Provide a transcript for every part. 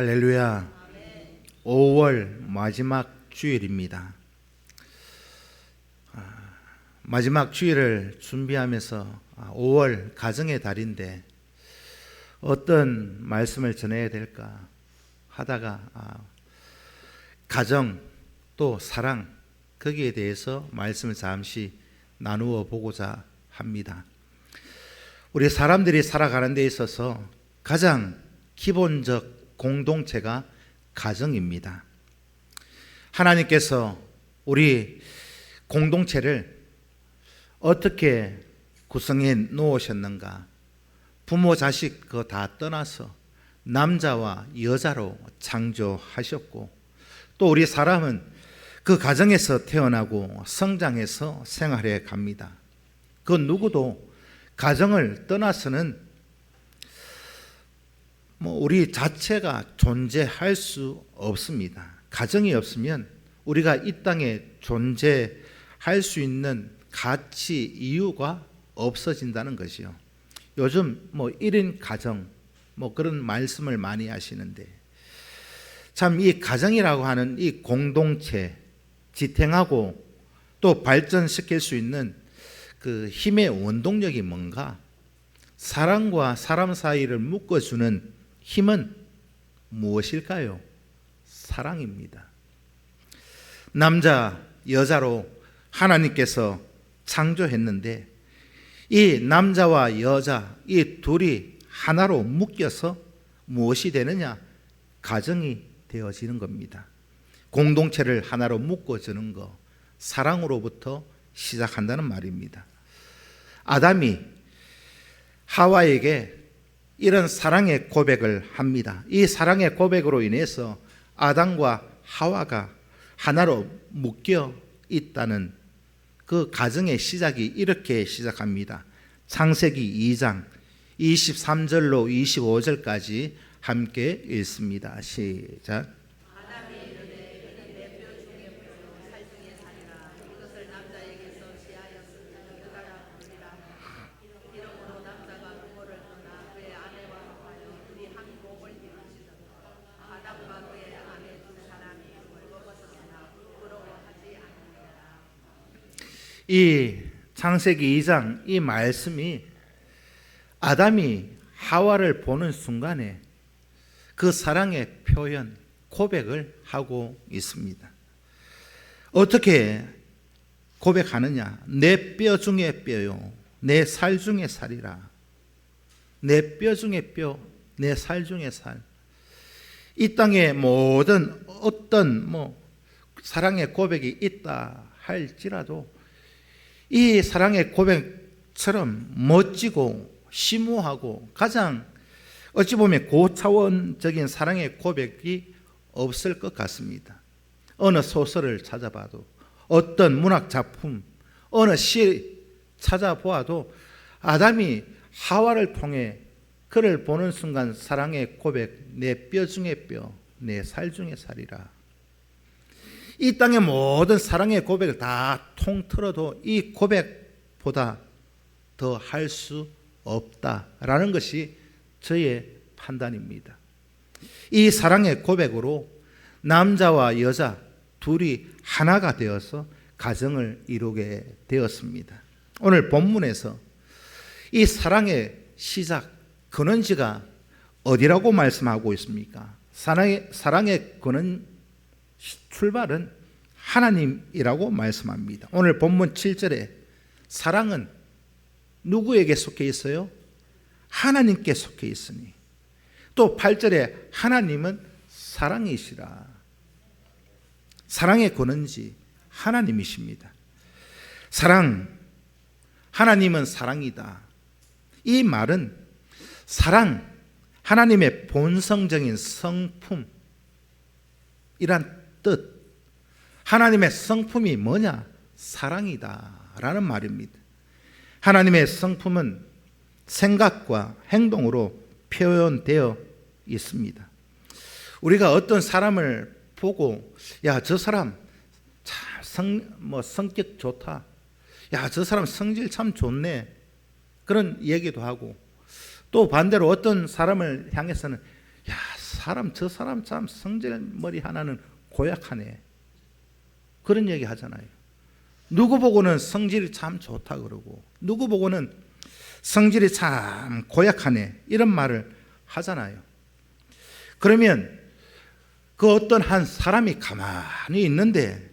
할렐루야. 5월 마지막 주일입니다. 마지막 주일을 준비하면서 5월 가정의 달인데 어떤 말씀을 전해야 될까 하다가 가정 또 사랑 거기에 대해서 말씀을 잠시 나누어 보고자 합니다. 우리 사람들이 살아가는 데 있어서 가장 기본적 공동체가 가정입니다. 하나님께서 우리 공동체를 어떻게 구성해 놓으셨는가? 부모 자식 그거 다 떠나서 남자와 여자로 창조하셨고, 또 우리 사람은 그 가정에서 태어나고 성장해서 생활해 갑니다. 그 누구도 가정을 떠나서는 우리 자체가 존재할 수 없습니다. 가정이 없으면 우리가 이 땅에 존재할 수 있는 가치, 이유가 없어진다는 것이요. 요즘 1인 가정 그런 말씀을 많이 하시는데, 참 이 가정이라고 하는 이 공동체 지탱하고 또 발전시킬 수 있는 그 힘의 원동력이 뭔가? 사람과 사람 사이를 묶어주는 힘은 무엇일까요? 사랑입니다. 남자, 여자로 하나님께서 창조했는데 이 남자와 여자 이 둘이 하나로 묶여서 무엇이 되느냐? 가정이 되어지는 겁니다. 공동체를 하나로 묶어주는 것, 사랑으로부터 시작한다는 말입니다. 아담이 하와에게 이런 사랑의 고백을 합니다. 이 사랑의 고백으로 인해서 아담과 하와가 하나로 묶여 있다는 그 가정의 시작이 이렇게 시작합니다. 창세기 2장 23절로 25절까지 함께 읽습니다. 시작. 이 창세기 2장 이 말씀이 아담이 하와를 보는 순간에 그 사랑의 표현, 고백을 하고 있습니다. 어떻게 고백하느냐? 내 뼈 중에 뼈요, 내 살 중에 살이라. 내 뼈 중에 뼈, 내 살 중에 살. 이 땅에 모든 어떤 사랑의 고백이 있다 할지라도 이 사랑의 고백처럼 멋지고 심오하고 가장 어찌 보면 고차원적인 사랑의 고백이 없을 것 같습니다. 어느 소설을 찾아봐도, 어떤 문학 작품, 어느 시 찾아보아도 아담이 하와를 통해 그를 보는 순간 사랑의 고백, 내 뼈 중에 뼈, 내 살 중에 살이라. 이 땅의 모든 사랑의 고백을 다 통틀어도 이 고백보다 더 할 수 없다라는 것이 저의 판단입니다. 이 사랑의 고백으로 남자와 여자 둘이 하나가 되어서 가정을 이루게 되었습니다. 오늘 본문에서 이 사랑의 시작, 근원지가 어디라고 말씀하고 있습니까? 사랑의 근원 출발은 하나님이라고 말씀합니다. 오늘 본문 7절에 사랑은 누구에게 속해 있어요? 하나님께 속해 있으니. 또 8절에 하나님은 사랑이시라. 사랑의 근원지 하나님이십니다. 사랑, 하나님은 사랑이다. 이 말은 사랑, 하나님의 본성적인 성품이란 뜻, 하나님의 성품이 뭐냐? 사랑이다라는 말입니다. 하나님의 성품은 생각과 행동으로 표현되어 있습니다. 우리가 어떤 사람을 보고 야, 저 사람 참 성격 좋다, 야, 저 사람 성질 참 좋네, 그런 얘기도 하고, 또 반대로 어떤 사람을 향해서는 야, 저 사람 참 성질머리 하나는 고약하네. 그런 얘기 하잖아요. 누구 보고는 성질이 참 좋다 그러고 누구 보고는 성질이 참 고약하네 이런 말을 하잖아요. 그러면 그 어떤 한 사람이 가만히 있는데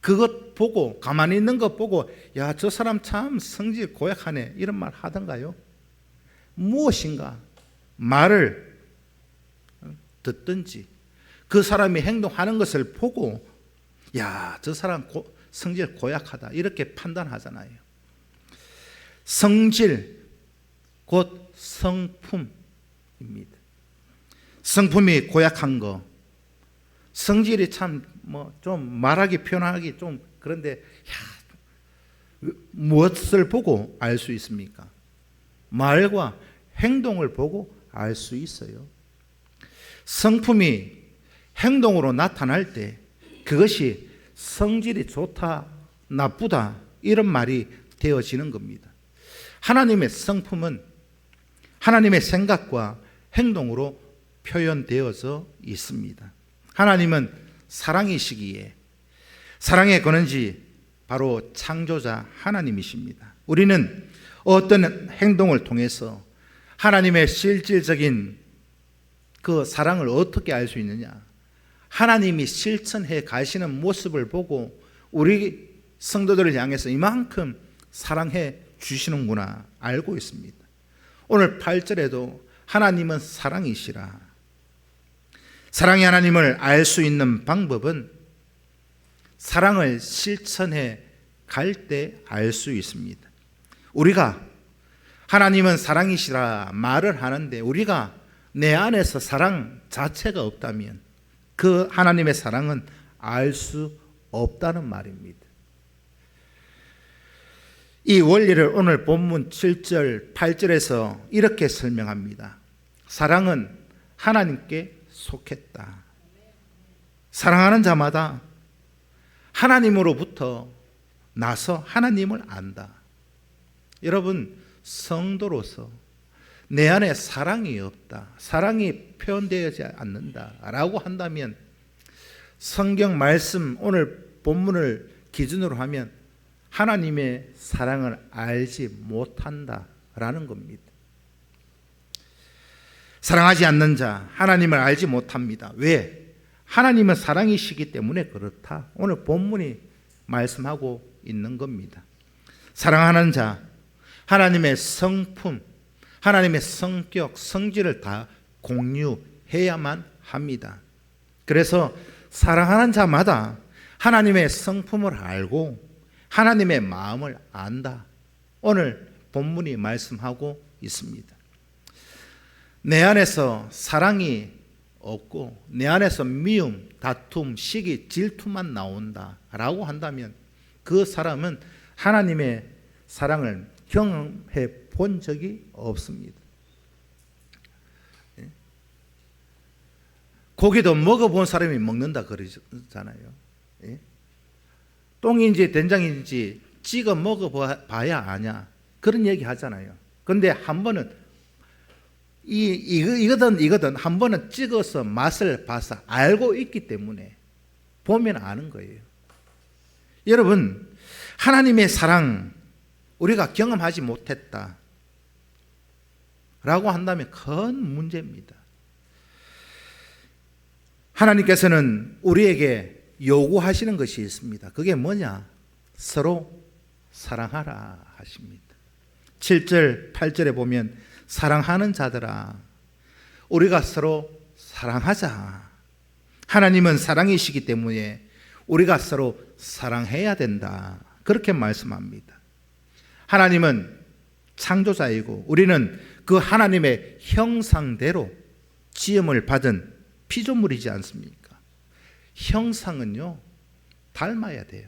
그것 보고 가만히 있는 것 보고 야, 저 사람 참 성질 고약하네 이런 말 하던가요? 무엇인가 말을 듣든지 그 사람이 행동하는 것을 보고 야, 저 사람 성질 고약하다 이렇게 판단하잖아요. 성질 곧 성품입니다. 성품이 고약한 거, 성질이 참 좀 말하기 표현하기 좀 그런데 무엇을 보고 알 수 있습니까? 말과 행동을 보고 알 수 있어요. 성품이 행동으로 나타날 때 그것이 성질이 좋다, 나쁘다 이런 말이 되어지는 겁니다. 하나님의 성품은 하나님의 생각과 행동으로 표현되어져 있습니다. 하나님은 사랑이시기에 사랑의 근원지 바로 창조자 하나님이십니다. 우리는 어떤 행동을 통해서 하나님의 실질적인 그 사랑을 어떻게 알 수 있느냐? 하나님이 실천해 가시는 모습을 보고 우리 성도들을 향해서 이만큼 사랑해 주시는구나 알고 있습니다. 오늘 8절에도 하나님은 사랑이시라. 사랑의 하나님을 알 수 있는 방법은 사랑을 실천해 갈 때 알 수 있습니다. 우리가 하나님은 사랑이시라 말을 하는데 우리가 내 안에서 사랑 자체가 없다면 그 하나님의 사랑은 알 수 없다는 말입니다. 이 원리를 오늘 본문 7절, 8절에서 이렇게 설명합니다. 사랑은 하나님께 속했다. 사랑하는 자마다 하나님으로부터 나서 하나님을 안다. 여러분, 성도로서 내 안에 사랑이 없다, 사랑이 표현되지 않는다라고 한다면 성경 말씀 오늘 본문을 기준으로 하면 하나님의 사랑을 알지 못한다라는 겁니다. 사랑하지 않는 자 하나님을 알지 못합니다. 왜? 하나님은 사랑이시기 때문에 그렇다. 오늘 본문이 말씀하고 있는 겁니다. 사랑하는 자 하나님의 성품, 하나님의 성격, 성질을 다 공유해야만 합니다. 그래서 사랑하는 자마다 하나님의 성품을 알고 하나님의 마음을 안다. 오늘 본문이 말씀하고 있습니다. 내 안에서 사랑이 없고 내 안에서 미움, 다툼, 시기, 질투만 나온다라고 한다면 그 사람은 하나님의 사랑을 경험해 본 적이 없습니다. 고기도 먹어본 사람이 먹는다 그러잖아요. 똥인지 된장인지 찍어 먹어봐야 아냐 그런 얘기 하잖아요. 그런데 한 번은 이거든 한 번은 찍어서 맛을 봐서 알고 있기 때문에 보면 아는 거예요. 여러분, 하나님의 사랑 우리가 경험하지 못했다 라고 한다면 큰 문제입니다. 하나님께서는 우리에게 요구하시는 것이 있습니다. 그게 뭐냐? 서로 사랑하라 하십니다. 7절, 8절에 보면 사랑하는 자들아 우리가 서로 사랑하자. 하나님은 사랑이시기 때문에 우리가 서로 사랑해야 된다. 그렇게 말씀합니다. 하나님은 창조자이고 우리는 그 하나님의 형상대로 지음을 받은 피조물이지 않습니까? 형상은요 닮아야 돼요.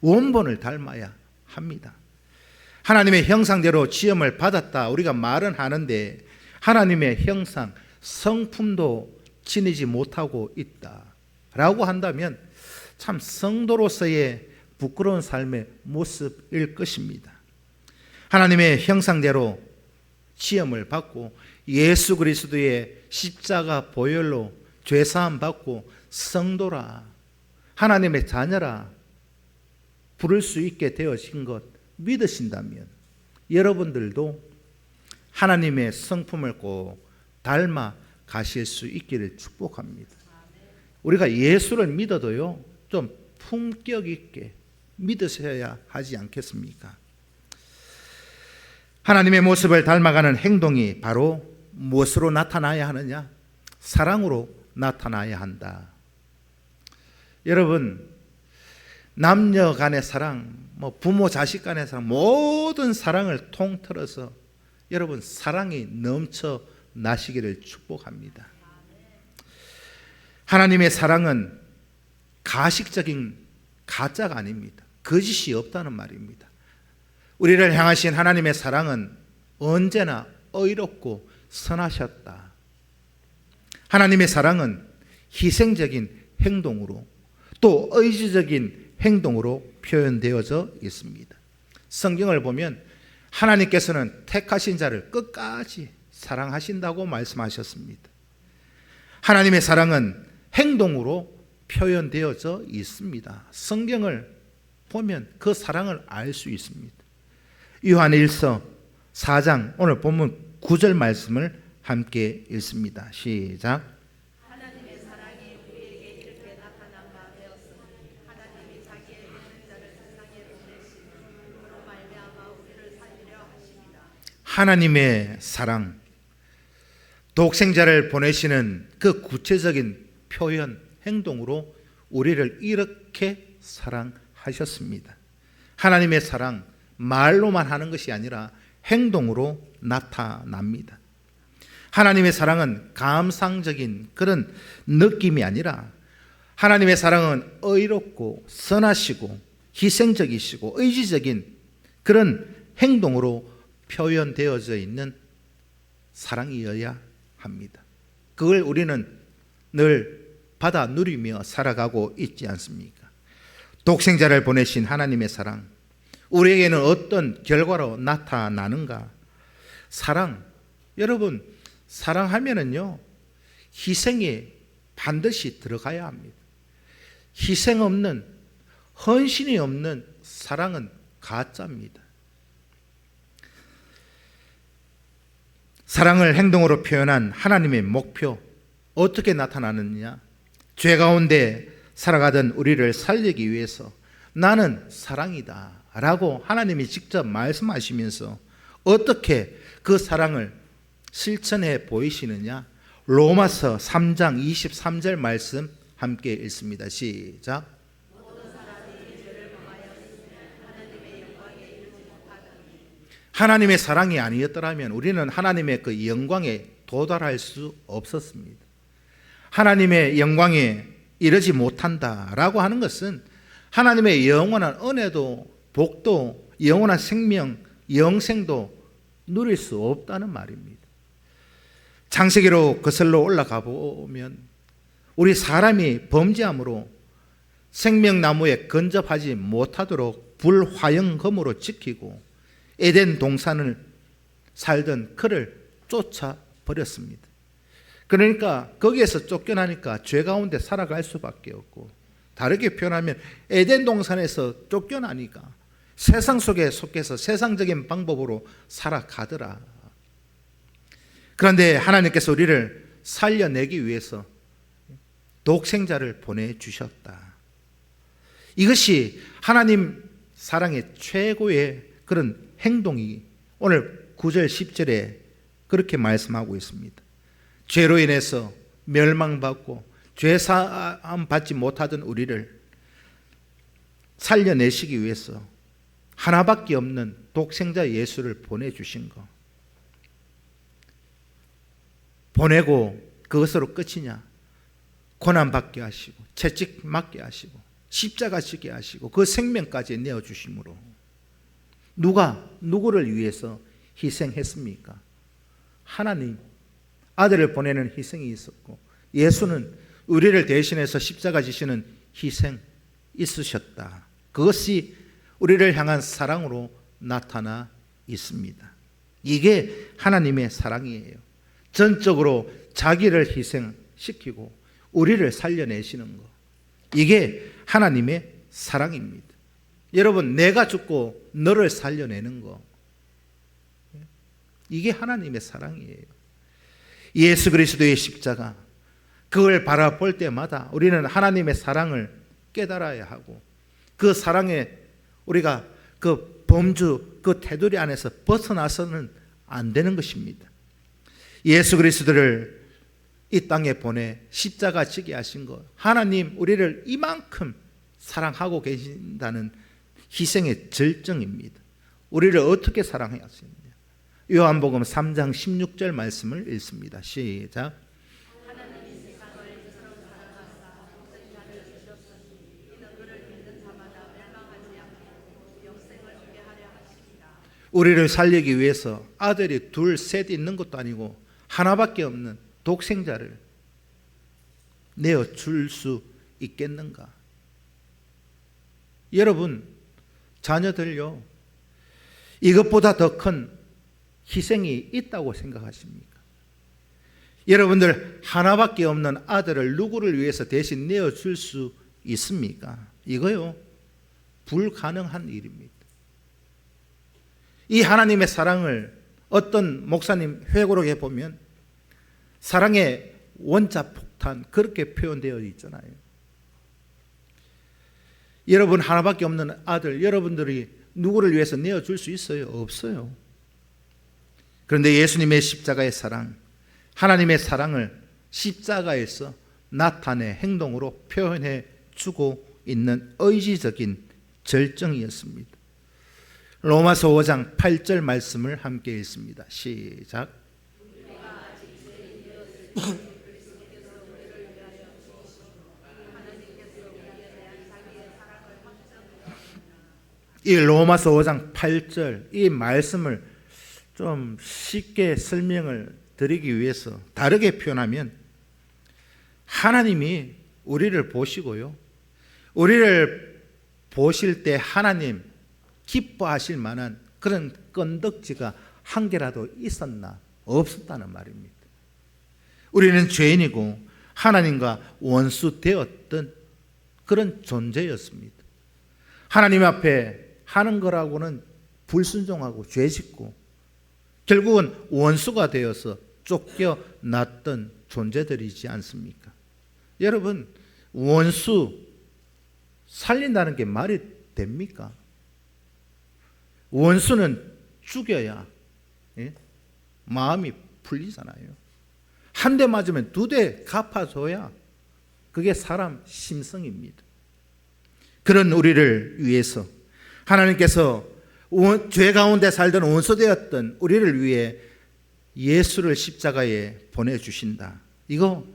원본을 닮아야 합니다. 하나님의 형상대로 지음을 받았다 우리가 말은 하는데 하나님의 형상, 성품도 지니지 못하고 있다라고 한다면 참 성도로서의 부끄러운 삶의 모습일 것입니다. 하나님의 형상대로 지음을 받고 예수 그리스도의 십자가 보혈로 죄사함 받고 성도라, 하나님의 자녀라 부를 수 있게 되어진 것 믿으신다면 여러분들도 하나님의 성품을 꼭 닮아 가실 수 있기를 축복합니다. 우리가 예수를 믿어도요, 좀 품격 있게 믿으셔야 하지 않겠습니까? 하나님의 모습을 닮아가는 행동이 바로 무엇으로 나타나야 하느냐? 사랑으로 나타나야 한다. 여러분, 남녀 간의 사랑, 부모 자식 간의 사랑, 모든 사랑을 통틀어서 여러분 사랑이 넘쳐 나시기를 축복합니다. 하나님의 사랑은 가식적인 가짜가 아닙니다. 거짓이 없다는 말입니다. 우리를 향하신 하나님의 사랑은 언제나 의롭고 선하셨다. 하나님의 사랑은 희생적인 행동으로 또 의지적인 행동으로 표현되어져 있습니다. 성경을 보면 하나님께서는 택하신 자를 끝까지 사랑하신다고 말씀하셨습니다. 하나님의 사랑은 행동으로 표현되어져 있습니다. 성경을 보면 그 사랑을 알 수 있습니다. 요한일서 4장 오늘 본문 9절 말씀을 함께 읽습니다. 시작. 하나님의 사랑이 우리에게 이렇게 나타난 바 되었으니 하나님이 자기의 독생자를 세상에 보내심으로 말미암아 우리를 살리려 하심이라. 하나님의 사랑, 독생자를 보내시는 그 구체적인 표현, 행동으로 우리를 이렇게 사랑하셨습니다. 하나님의 사랑, 말로만 하는 것이 아니라 행동으로 나타납니다. 하나님의 사랑은 감상적인 그런 느낌이 아니라 하나님의 사랑은 의롭고 선하시고 희생적이시고 의지적인 그런 행동으로 표현되어져 있는 사랑이어야 합니다. 그걸 우리는 늘 받아 누리며 살아가고 있지 않습니까? 독생자를 보내신 하나님의 사랑, 우리에게는 어떤 결과로 나타나는가? 사랑, 여러분 사랑하면은요 희생이 반드시 들어가야 합니다. 희생 없는, 헌신이 없는 사랑은 가짜입니다. 사랑을 행동으로 표현한 하나님의 목표, 어떻게 나타나느냐? 죄 가운데 살아가던 우리를 살리기 위해서 나는 사랑이다 라고 하나님이 직접 말씀하시면서 어떻게 그 사랑을 실천해 보이시느냐? 로마서 3장 23절 말씀 함께 읽습니다. 시작. 하나님의 사랑이 아니었더라면 우리는 하나님의 그 영광에 도달할 수 없었습니다. 하나님의 영광에 이르지 못한다라고 하는 것은 하나님의 영원한 은혜도 복도 영원한 생명, 영생도 누릴 수 없다는 말입니다. 창세기로 거슬러 올라가 보면 우리 사람이 범죄함으로 생명나무에 근접하지 못하도록 불화영검으로 지키고 에덴 동산을 살던 그를 쫓아버렸습니다. 그러니까 거기에서 쫓겨나니까 죄 가운데 살아갈 수밖에 없고, 다르게 표현하면 에덴 동산에서 쫓겨나니까 세상 속에 속해서 세상적인 방법으로 살아가더라. 그런데 하나님께서 우리를 살려내기 위해서 독생자를 보내주셨다. 이것이 하나님 사랑의 최고의 그런 행동이 오늘 9절 10절에 그렇게 말씀하고 있습니다. 죄로 인해서 멸망받고 죄사함 받지 못하던 우리를 살려내시기 위해서 하나밖에 없는 독생자 예수를 보내주신 것, 보내고 그것으로 끝이냐? 고난받게 하시고 채찍 맞게 하시고 십자가 지게 하시고 그 생명까지 내어주심으로 누가 누구를 위해서 희생했습니까? 하나님, 아들을 보내는 희생이 있었고 예수는 우리를 대신해서 십자가 지시는 희생 있으셨다. 그것이 우리를 향한 사랑으로 나타나 있습니다. 이게 하나님의 사랑이에요. 전적으로 자기를 희생시키고 우리를 살려내시는 것, 이게 하나님의 사랑입니다. 여러분, 내가 죽고 너를 살려내는 것, 이게 하나님의 사랑이에요. 예수 그리스도의 십자가, 그걸 바라볼 때마다 우리는 하나님의 사랑을 깨달아야 하고, 그 사랑에 우리가 그 범주, 그 테두리 안에서 벗어나서는 안 되는 것입니다. 예수 그리스도를 이 땅에 보내 십자가 지게 하신 것, 하나님 우리를 이만큼 사랑하고 계신다는 희생의 절정입니다. 우리를 어떻게 사랑하셨느냐. 요한복음 3장 16절 말씀을 읽습니다. 시작. 하나님이 세상을 이처럼 사랑하사 독생자를 주셨으니 이는 그를 믿는 자마다 멸망하지 않고 영생을 주게 하려 하심이라. 우리를 살리기 위해서 아들이 둘, 셋 있는 것도 아니고 하나밖에 없는 독생자를 내어줄 수 있겠는가? 여러분, 자녀들요, 이것보다 더 큰 희생이 있다고 생각하십니까? 여러분들 하나밖에 없는 아들을 누구를 위해서 대신 내어줄 수 있습니까? 이거요, 불가능한 일입니다. 이 하나님의 사랑을 어떤 목사님 회고록에 보면 사랑의 원자 폭탄, 그렇게 표현되어 있잖아요. 여러분 하나밖에 없는 아들, 여러분들이 누구를 위해서 내어줄 수 있어요? 없어요. 그런데 예수님의 십자가의 사랑, 하나님의 사랑을 십자가에서 나타내 행동으로 표현해 주고 있는 의지적인 절정이었습니다. 로마서 5장 8절 말씀을 함께 읽습니다. 시작. 이 로마서 5장 8절 이 말씀을 좀 쉽게 설명을 드리기 위해서 다르게 표현하면, 하나님이 우리를 보시고요, 우리를 보실 때 하나님 기뻐하실 만한 그런 건덕지가 한 개라도 있었나? 없었다는 말입니다. 우리는 죄인이고 하나님과 원수 되었던 그런 존재였습니다. 하나님 앞에 하는 거라고는 불순종하고 죄짓고 결국은 원수가 되어서 쫓겨났던 존재들이지 않습니까? 여러분, 원수 살린다는 게 말이 됩니까? 원수는 죽여야 마음이 풀리잖아요. 한 대 맞으면 두 대 갚아줘야 그게 사람 심성입니다. 그런 우리를 위해서 하나님께서 죄 가운데 살던 원수되었던 우리를 위해 예수를 십자가에 보내주신다. 이거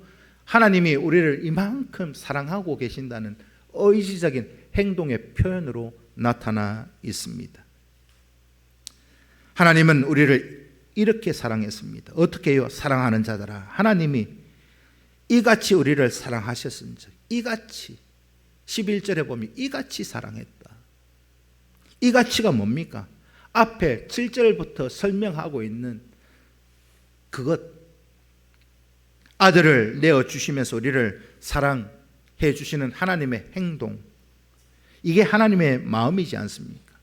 하나님이 우리를 이만큼 사랑하고 계신다는 의지적인 행동의 표현으로 나타나 있습니다. 하나님은 우리를 이렇게 사랑했습니다. 어떻게 해요? 사랑하는 자들아, 하나님이 이같이 우리를 사랑하셨은즉, 이같이 11절에 보면 이같이 사랑했다. 이같이가 뭡니까? 앞에 7절부터 설명하고 있는 그것, 아들을 내어주시면서 우리를 사랑해 주시는 하나님의 행동, 이게 하나님의 마음이지 않습니까?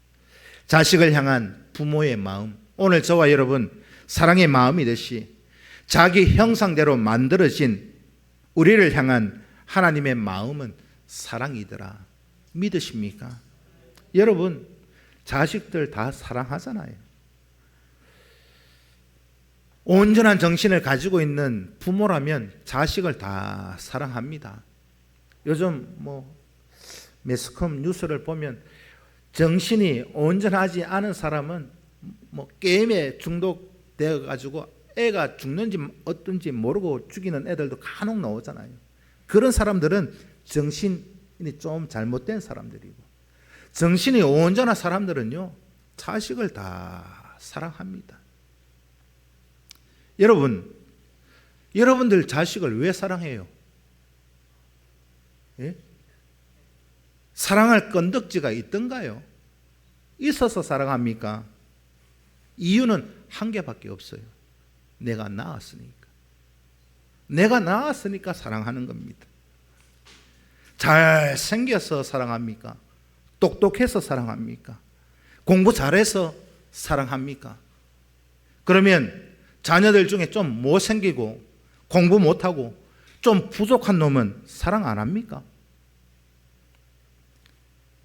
자식을 향한 부모의 마음, 오늘 저와 여러분 사랑의 마음이듯이 자기 형상대로 만들어진 우리를 향한 하나님의 마음은 사랑이더라. 믿으십니까? 여러분, 자식들 다 사랑하잖아요. 온전한 정신을 가지고 있는 부모라면 자식을 다 사랑합니다. 요즘 매스컴 뉴스를 보면 정신이 온전하지 않은 사람은 게임에 중독되어 가지고 애가 죽는지 어떤지 모르고 죽이는 애들도 간혹 나오잖아요. 그런 사람들은 정신이 좀 잘못된 사람들이고, 정신이 온전한 사람들은요 자식을 다 사랑합니다. 여러분들 자식을 왜 사랑해요? 예? 사랑할 건덕지가 있던가요? 있어서 사랑합니까? 이유는 한 개밖에 없어요. 내가 낳았으니까. 내가 낳았으니까 사랑하는 겁니다. 잘생겨서 사랑합니까? 똑똑해서 사랑합니까? 공부 잘해서 사랑합니까? 그러면 자녀들 중에 좀 못생기고 공부 못하고 좀 부족한 놈은 사랑 안 합니까?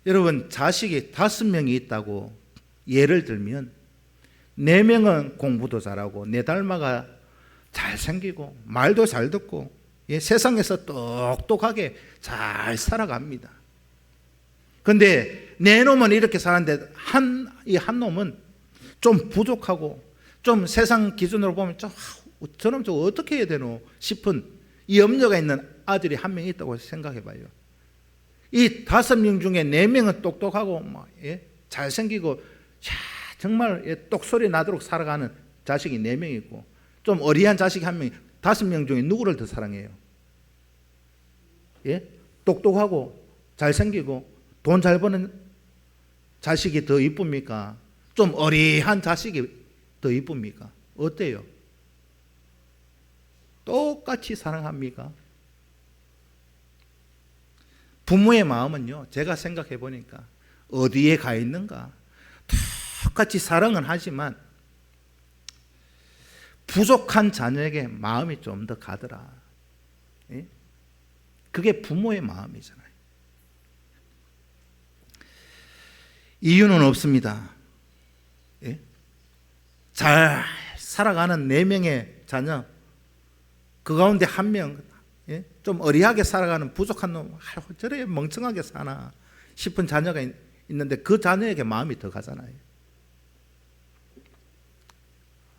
여러분, 자식이 5명이 있다고 예를 들면 4명은 공부도 잘하고 4달마가 잘생기고 말도 잘 듣고 세상에서 똑똑하게 잘 살아갑니다. 근데 4놈은 이렇게 사는데 한 놈은 좀 부족하고 좀 세상 기준으로 보면 저놈 저거 어떻게 해야 되노 싶은 이 염려가 있는 아들이 한 명 있다고 생각해 봐요. 이 5명 중에 4명은 똑똑하고 잘생기고 정말 똑소리 나도록 살아가는 자식이 4명 있고 좀 어리한 자식이 1명, 5명 중에 누구를 더 사랑해요? 똑똑하고 잘생기고 돈 잘 버는 자식이 더 이쁩니까? 좀 어리한 자식이 더 이쁩니까? 어때요? 똑같이 사랑합니까? 부모의 마음은요, 제가 생각해 보니까 어디에 가 있는가? 똑같이 사랑은 하지만 부족한 자녀에게 마음이 좀 더 가더라. 그게 부모의 마음이잖아요. 이유는 없습니다. 잘 살아가는 4명의 자녀, 그 가운데 1명, 좀 어리하게 살아가는 부족한 놈, 저래 멍청하게 사나 싶은 자녀가 있는데 그 자녀에게 마음이 더 가잖아요.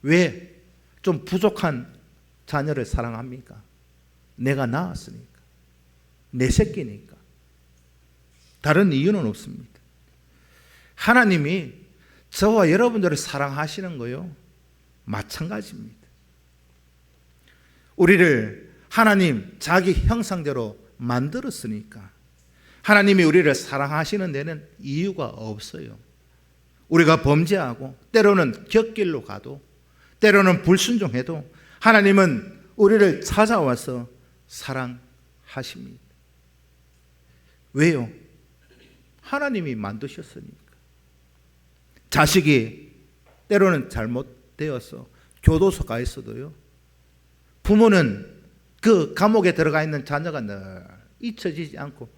왜 좀 부족한 자녀를 사랑합니까? 내가 낳았으니까, 내 새끼니까. 다른 이유는 없습니다. 하나님이 저와 여러분들을 사랑하시는 거요, 마찬가지입니다. 우리를 하나님 자기 형상대로 만들었으니까 하나님이 우리를 사랑하시는 데는 이유가 없어요. 우리가 범죄하고 때로는 곁길로 가도 때로는 불순종해도 하나님은 우리를 찾아와서 사랑하십니다. 왜요? 하나님이 만드셨으니까. 자식이 때로는 잘못되어서 교도소 가 있어도요, 부모는 그 감옥에 들어가 있는 자녀가 늘 잊혀지지 않고,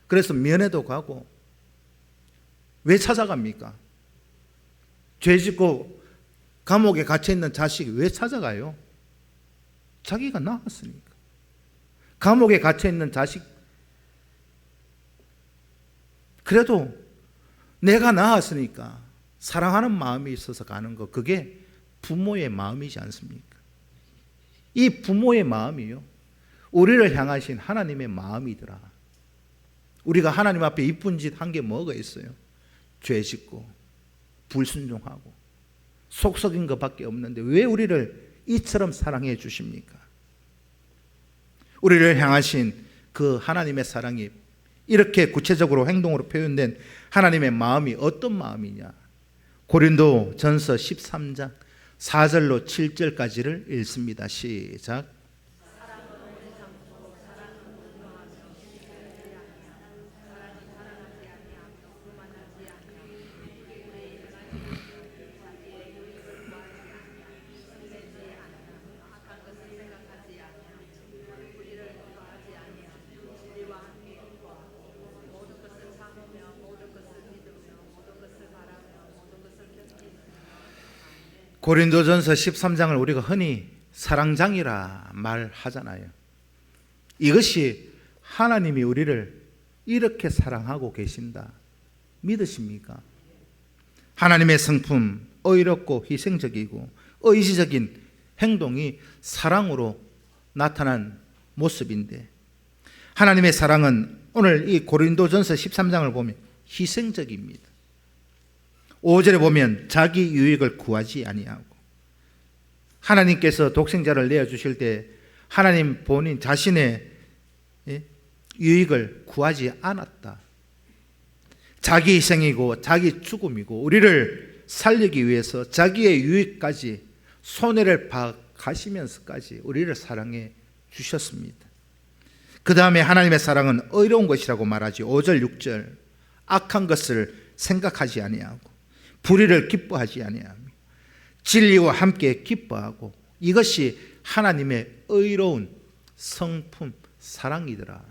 그래서 면회도 가고. 왜 찾아갑니까? 죄 짓고 감옥에 갇혀 있는 자식이 왜 찾아가요? 자기가 낳았으니까. 감옥에 갇혀 있는 자식, 그래도 내가 낳았으니까 사랑하는 마음이 있어서 가는 거, 그게 부모의 마음이지 않습니까? 이 부모의 마음이요, 우리를 향하신 하나님의 마음이더라. 우리가 하나님 앞에 이쁜 짓 한 게 뭐가 있어요? 죄 짓고 불순종하고 속썩인 것밖에 없는데 왜 우리를 이처럼 사랑해 주십니까? 우리를 향하신 그 하나님의 사랑이 이렇게 구체적으로 행동으로 표현된 하나님의 마음이 어떤 마음이냐? 고린도 전서 13장 4절로 7절까지를 읽습니다. 시작. 고린도전서 13장을 우리가 흔히 사랑장이라 말하잖아요. 이것이 하나님이 우리를 이렇게 사랑하고 계신다 믿으십니까? 하나님의 성품, 의롭고 희생적이고 의지적인 행동이 사랑으로 나타난 모습인데, 하나님의 사랑은 오늘 이 고린도전서 13장을 보면 희생적입니다. 5절에 보면 자기 유익을 구하지 아니하고, 하나님께서 독생자를 내어주실 때 하나님 본인 자신의 유익을 구하지 않았다. 자기 희생이고 자기 죽음이고 우리를 살리기 위해서 자기의 유익까지 손해를 봐 가시면서까지 우리를 사랑해 주셨습니다. 그 다음에 하나님의 사랑은 의로운 것이라고 말하지. 5절 6절 악한 것을 생각하지 아니하고 불의를 기뻐하지 아니하며 진리와 함께 기뻐하고 이것이 하나님의 의로운 성품 사랑이더라.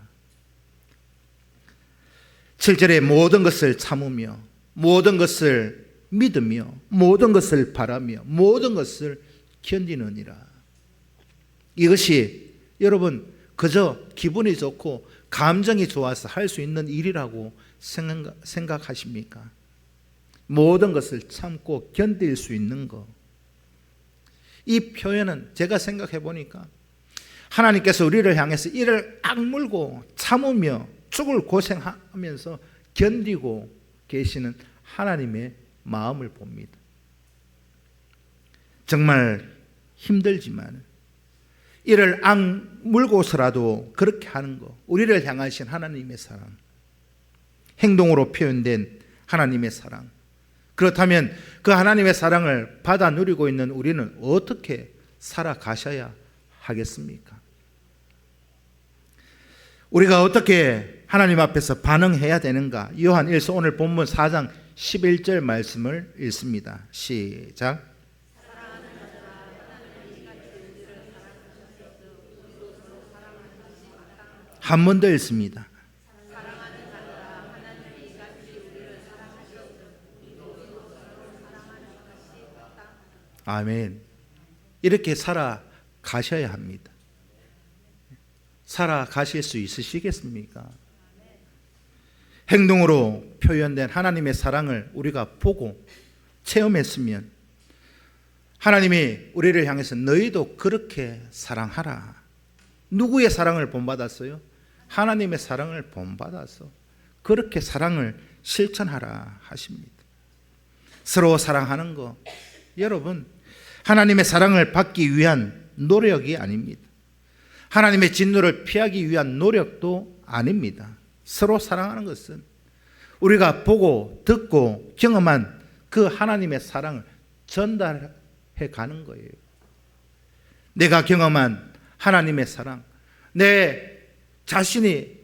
7절에 모든 것을 참으며 모든 것을 믿으며 모든 것을 바라며 모든 것을 견디느니라. 이것이 여러분 그저 기분이 좋고 감정이 좋아서 할 수 있는 일이라고 생각하십니까? 모든 것을 참고 견딜 수 있는 것. 이 표현은 제가 생각해 보니까 하나님께서 우리를 향해서 이를 악물고 참으며 죽을 고생하면서 견디고 계시는 하나님의 마음을 봅니다. 정말 힘들지만 이를 악물고서라도 그렇게 하는 것, 우리를 향하신 하나님의 사랑, 행동으로 표현된 하나님의 사랑. 그렇다면 그 하나님의 사랑을 받아 누리고 있는 우리는 어떻게 살아가셔야 하겠습니까? 우리가 어떻게 하나님 앞에서 반응해야 되는가? 요한 1서 오늘 본문 4장 11절 말씀을 읽습니다. 시작. 한 번 더 읽습니다. 아멘. 이렇게 살아가셔야 합니다. 살아가실 수 있으시겠습니까? 행동으로 표현된 하나님의 사랑을 우리가 보고 체험했으면 하나님이 우리를 향해서 너희도 그렇게 사랑하라. 누구의 사랑을 본받았어요? 하나님의 사랑을 본받아서 그렇게 사랑을 실천하라 하십니다. 서로 사랑하는 거, 여러분 하나님의 사랑을 받기 위한 노력이 아닙니다. 하나님의 진노를 피하기 위한 노력도 아닙니다. 서로 사랑하는 것은 우리가 보고 듣고 경험한 그 하나님의 사랑을 전달해 가는 거예요. 내가 경험한 하나님의 사랑, 내 자신이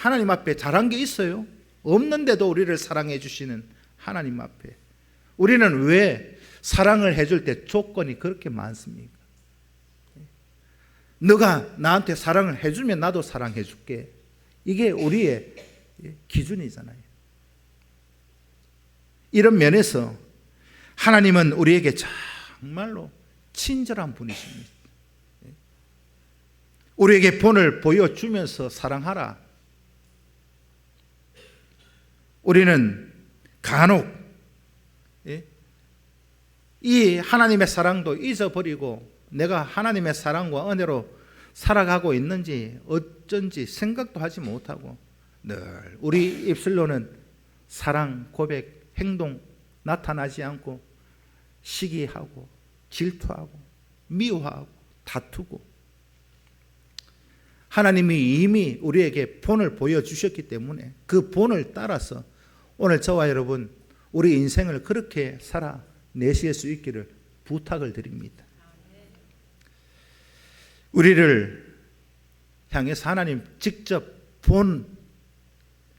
하나님 앞에 잘한 게 있어요? 없는데도 우리를 사랑해 주시는 하나님 앞에 우리는 왜 사랑을 해줄 때 조건이 그렇게 많습니까? 너가 나한테 사랑을 해주면 나도 사랑해 줄게. 이게 우리의 기준이잖아요. 이런 면에서 하나님은 우리에게 정말로 친절한 분이십니다. 우리에게 본을 보여주면서 사랑하라. 우리는 간혹 이 하나님의 사랑도 잊어버리고 내가 하나님의 사랑과 은혜로 살아가고 있는지 어쩐지 생각도 하지 못하고 늘 우리 입술로는 사랑, 고백, 행동 나타나지 않고 시기하고 질투하고 미워하고 다투고 하나님이 이미 우리에게 본을 보여주셨기 때문에 그 본을 따라서 오늘 저와 여러분 우리 인생을 그렇게 살아내실 수 있기를 부탁을 드립니다. 우리를 향해서 하나님 직접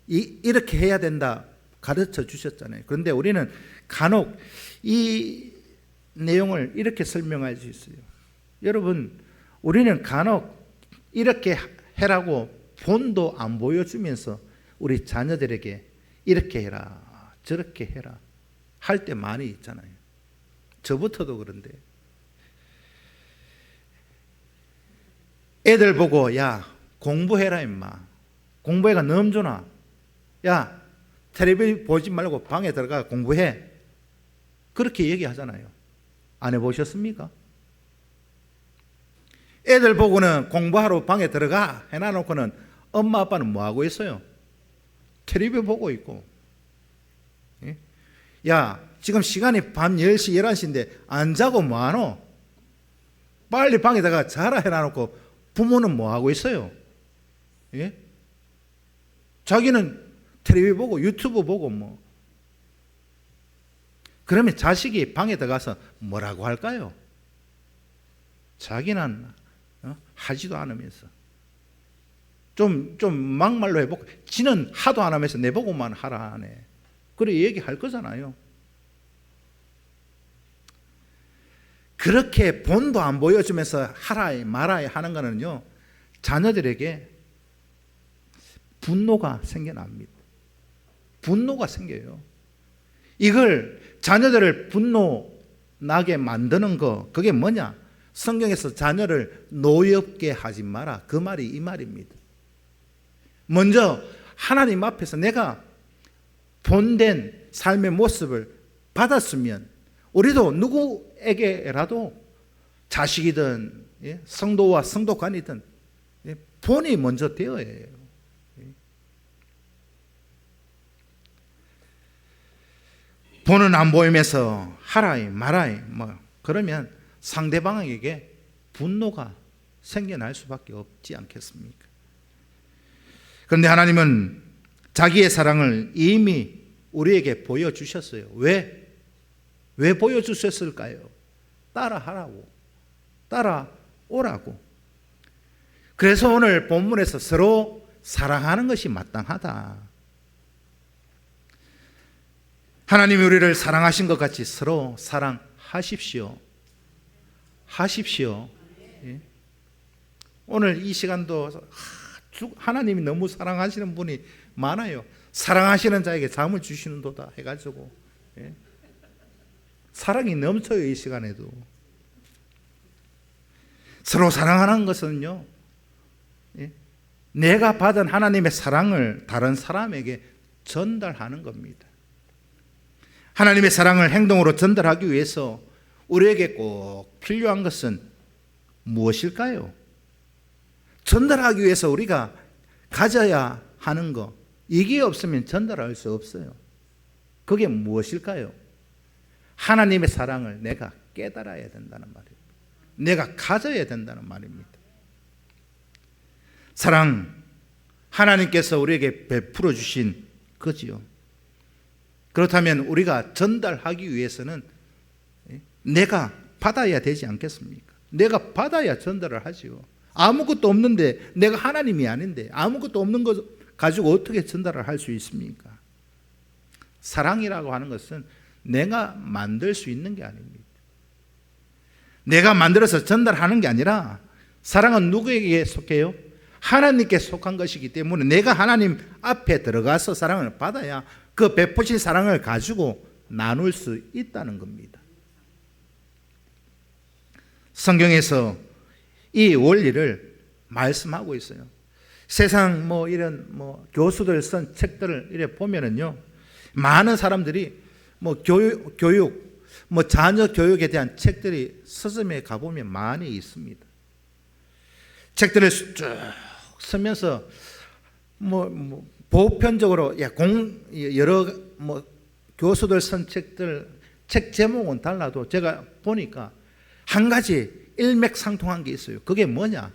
이렇게 해야 된다 가르쳐 주셨잖아요. 그런데 우리는 간혹 이 내용을 이렇게 설명할 수 있어요. 여러분, 우리는 간혹 이렇게 해라고 본도 안 보여주면서 우리 자녀들에게 이렇게 해라, 저렇게 해라 할 때 많이 있잖아요. 저부터도 그런데 애들 보고 야 공부해라 임마, 공부해가 넘주나, 야 텔레비전 보지 말고 방에 들어가 공부해, 그렇게 얘기하잖아요. 안 해보셨습니까? 애들 보고는 공부하러 방에 들어가 해놔놓고는 엄마 아빠는 뭐하고 있어요? 텔레비전 보고 있고. 야 지금 시간이 밤 10시 11시인데 안 자고 뭐하노? 빨리 방에다가 자라 해놔놓고 부모는 뭐하고 있어요? 예? 자기는 텔레비전 보고 유튜브 보고 뭐. 그러면 자식이 방에 들어가서 뭐라고 할까요? 자기는 하지도 않으면서 좀 막말로 해보고 지는 하도 안 하면서 내보고만 하라 하네. 그래 얘기할 거잖아요. 그렇게 본도 안 보여주면서 하라 말아야 하는 거는요, 자녀들에게 분노가 생겨납니다. 분노가 생겨요. 이걸 자녀들을 분노 나게 만드는 거, 그게 뭐냐? 성경에서 자녀를 노엽게 하지 마라, 그 말이 이 말입니다. 먼저 하나님 앞에서 내가 본된 삶의 모습을 받았으면 우리도 누구에게라도 자식이든 성도와 성도간이든 본이 먼저 되어야 해요. 본은 안 보이면서 하라이 마라이 그러면 상대방에게 분노가 생겨날 수밖에 없지 않겠습니까? 그런데 하나님은 자기의 사랑을 이미 우리에게 보여주셨어요. 왜 보여주셨을까요? 따라하라고, 따라오라고. 그래서 오늘 본문에서 서로 사랑하는 것이 마땅하다. 하나님이 우리를 사랑하신 것 같이 서로 사랑하십시오. 하십시오. 오늘 이 시간도 하나님이 너무 사랑하시는 분이 많아요. 사랑하시는 자에게 잠을 주시는도다 해가지고 사랑이 넘쳐요. 이 시간에도 서로 사랑하는 것은요, 내가 받은 하나님의 사랑을 다른 사람에게 전달하는 겁니다. 하나님의 사랑을 행동으로 전달하기 위해서 우리에게 꼭 필요한 것은 무엇일까요? 전달하기 위해서 우리가 가져야 하는 것, 이게 없으면 전달할 수 없어요. 그게 무엇일까요? 하나님의 사랑을 내가 깨달아야 된다는 말이에요. 내가 가져야 된다는 말입니다. 사랑, 하나님께서 우리에게 베풀어 주신 거지요. 그렇다면 우리가 전달하기 위해서는 내가 받아야 되지 않겠습니까? 내가 받아야 전달을 하지요. 아무것도 없는데, 내가 하나님이 아닌데 아무것도 없는 것 가지고 어떻게 전달을 할 수 있습니까? 사랑이라고 하는 것은 내가 만들 수 있는 게 아닙니다. 내가 만들어서 전달하는 게 아니라, 사랑은 누구에게 속해요? 하나님께 속한 것이기 때문에 내가 하나님 앞에 들어가서 사랑을 받아야 그 베푸신 사랑을 가지고 나눌 수 있다는 겁니다. 성경에서 이 원리를 말씀하고 있어요. 세상 이런 교수들 쓴 책들을 이래 보면은요, 많은 사람들이 교육, 자녀 교육에 대한 책들이 서점에 가보면 많이 있습니다. 책들을 쭉 쓰면서 보편적으로 여러 교수들 쓴 책들, 책 제목은 달라도 제가 보니까 한 가지 일맥상통한 게 있어요. 그게 뭐냐?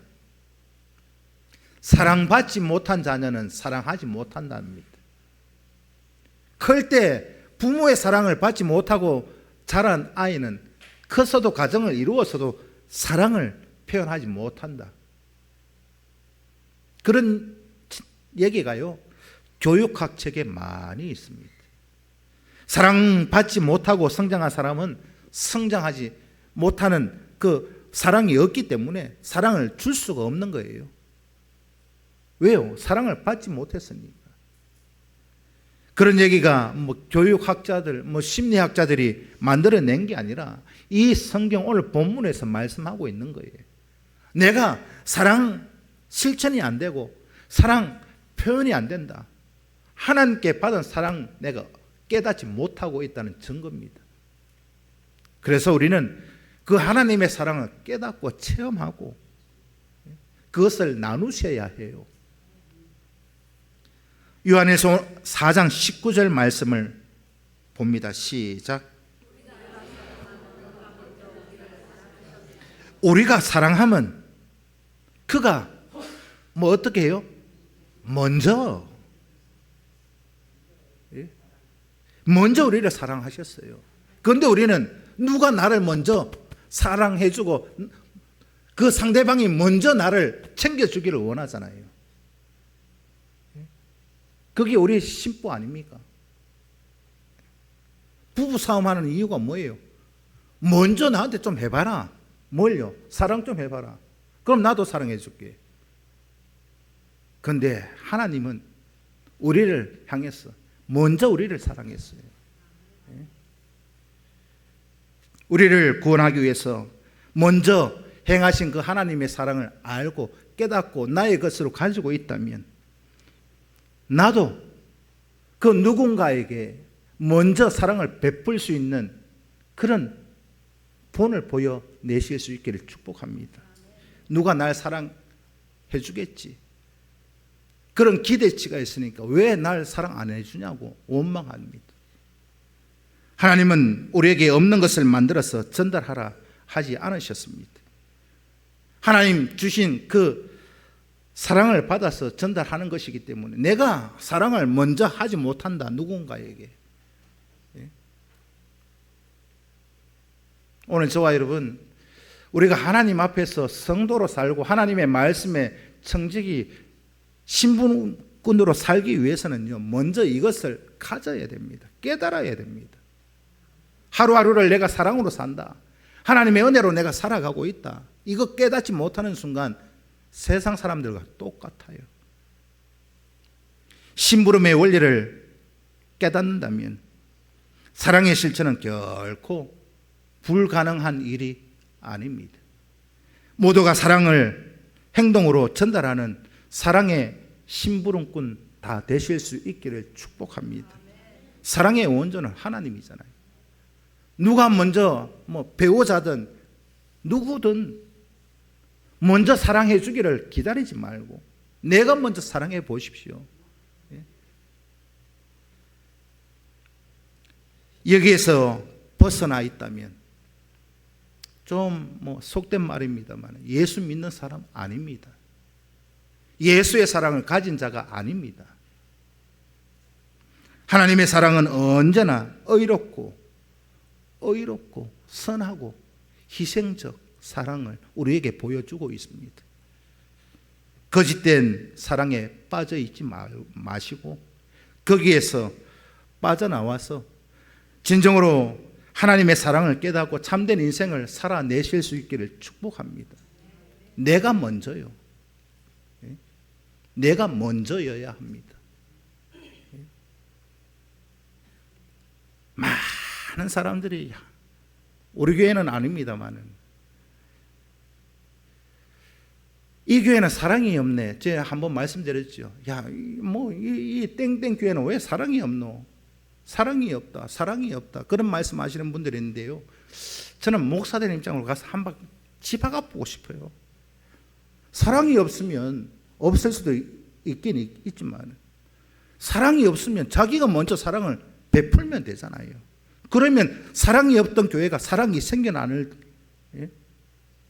사랑받지 못한 자녀는 사랑하지 못한답니다. 클 때 부모의 사랑을 받지 못하고 자란 아이는 커서도 가정을 이루어서도 사랑을 표현하지 못한다. 그런 얘기가요, 교육학 책에 많이 있습니다. 사랑받지 못하고 성장한 사람은 성장하지 못하는 그 사랑이 없기 때문에 사랑을 줄 수가 없는 거예요. 왜요? 사랑을 받지 못했으니까. 그런 얘기가 교육학자들, 심리학자들이 만들어낸 게 아니라 이 성경 오늘 본문에서 말씀하고 있는 거예요. 내가 사랑 실천이 안 되고 사랑 표현이 안 된다. 하나님께 받은 사랑 내가 깨닫지 못하고 있다는 증거입니다. 그래서 우리는 그 하나님의 사랑을 깨닫고 체험하고 그것을 나누셔야 해요. 요한일서 4장 19절 말씀을 봅니다. 시작. 우리가 사랑하면 그가 어떻게 해요? 먼저 우리를 사랑하셨어요. 그런데 우리는 누가 나를 먼저 사랑해주고 그 상대방이 먼저 나를 챙겨주기를 원하잖아요. 그게 우리의 심보 아닙니까? 부부싸움하는 이유가 뭐예요? 먼저 나한테 좀 해봐라. 뭘요? 사랑 좀 해봐라. 그럼 나도 사랑해 줄게. 그런데 하나님은 우리를 향해서 먼저 우리를 사랑했어요. 우리를 구원하기 위해서 먼저 행하신 그 하나님의 사랑을 알고 깨닫고 나의 것으로 가지고 있다면 나도 그 누군가에게 먼저 사랑을 베풀 수 있는 그런 본을 보여내실 수 있기를 축복합니다. 누가 날 사랑해 주겠지. 그런 기대치가 있으니까 왜 날 사랑 안 해주냐고 원망합니다. 하나님은 우리에게 없는 것을 만들어서 전달하라 하지 않으셨습니다. 하나님 주신 그 사랑을 받아서 전달하는 것이기 때문에 내가 사랑을 먼저 하지 못한다, 누군가에게. 오늘 저와 여러분, 우리가 하나님 앞에서 성도로 살고 하나님의 말씀에 청직이 신분꾼으로 살기 위해서는요, 먼저 이것을 가져야 됩니다. 깨달아야 됩니다. 하루하루를 내가 사랑으로 산다. 하나님의 은혜로 내가 살아가고 있다. 이거 깨닫지 못하는 순간 세상 사람들과 똑같아요. 심부름의 원리를 깨닫는다면 사랑의 실천은 결코 불가능한 일이 아닙니다. 모두가 사랑을 행동으로 전달하는 사랑의 심부름꾼 다 되실 수 있기를 축복합니다. 사랑의 원조는 하나님이잖아요. 누가 먼저 배우자든 누구든 먼저 사랑해 주기를 기다리지 말고 내가 먼저 사랑해 보십시오. 여기에서 벗어나 있다면 좀 속된 말입니다만 예수 믿는 사람 아닙니다. 예수의 사랑을 가진 자가 아닙니다. 하나님의 사랑은 언제나 의롭고 선하고 희생적 사랑을 우리에게 보여주고 있습니다. 거짓된 사랑에 빠져 있지 마시고 거기에서 빠져나와서 진정으로 하나님의 사랑을 깨닫고 참된 인생을 살아내실 수 있기를 축복합니다. 내가 먼저요. 내가 먼저여야 합니다. 많은 사람들이 우리 교회는 아닙니다만은 이 교회는 사랑이 없네. 제가 한번 말씀드렸죠. 이 땡땡 교회는 왜 사랑이 없노? 사랑이 없다. 그런 말씀하시는 분들이 있는데요. 저는 목사된 입장으로 가서 한번 집어가 보고 싶어요. 사랑이 없으면 없을 수도 있긴 있지만 사랑이 없으면 자기가 먼저 사랑을 베풀면 되잖아요. 그러면 사랑이 없던 교회가 사랑이 생겨나는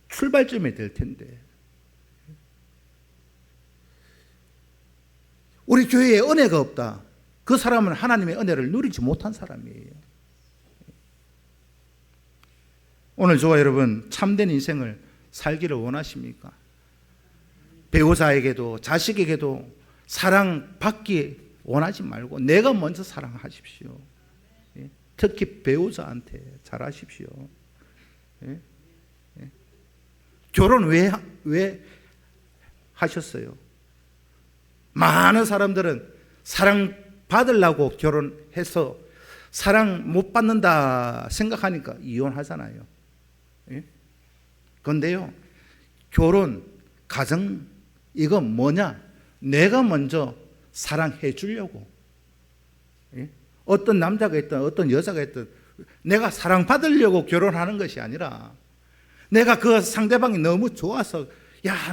출발점이 될 텐데 우리 교회에 은혜가 없다. 그 사람은 하나님의 은혜를 누리지 못한 사람이에요. 오늘 저와 여러분 참된 인생을 살기를 원하십니까? 배우자에게도 자식에게도 사랑받기 원하지 말고 내가 먼저 사랑하십시오. 특히 배우자한테 잘하십시오. 결혼 왜 하셨어요? 많은 사람들은 사랑 받으려고 결혼해서 사랑 못 받는다 생각하니까 이혼하잖아요. 그런데요, 결혼, 가정, 이건 뭐냐? 내가 먼저 사랑해 주려고. 어떤 남자가 있든 어떤 여자가 있든 내가 사랑받으려고 결혼하는 것이 아니라 내가 그 상대방이 너무 좋아서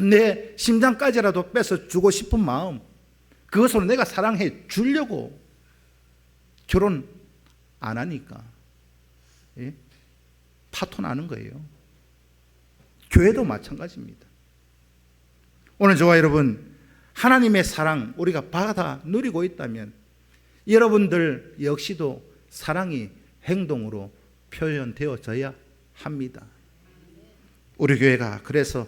내 심장까지라도 뺏어 주고 싶은 마음, 그것으로 내가 사랑해 주려고 결혼 안 하니까 파토나는 거예요. 교회도 마찬가지입니다. 오늘 저와 여러분 하나님의 사랑 우리가 받아 누리고 있다면 여러분들 역시도 사랑이 행동으로 표현되어져야 합니다. 우리 교회가 그래서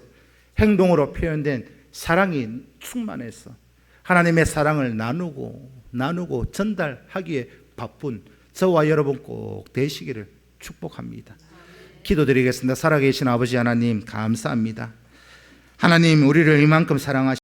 행동으로 표현된 사랑이 충만해서 하나님의 사랑을 나누고 전달하기에 바쁜 저와 여러분 꼭 되시기를 축복합니다. 기도드리겠습니다. 살아계신 아버지 하나님 감사합니다. 하나님 우리를 이만큼 사랑하시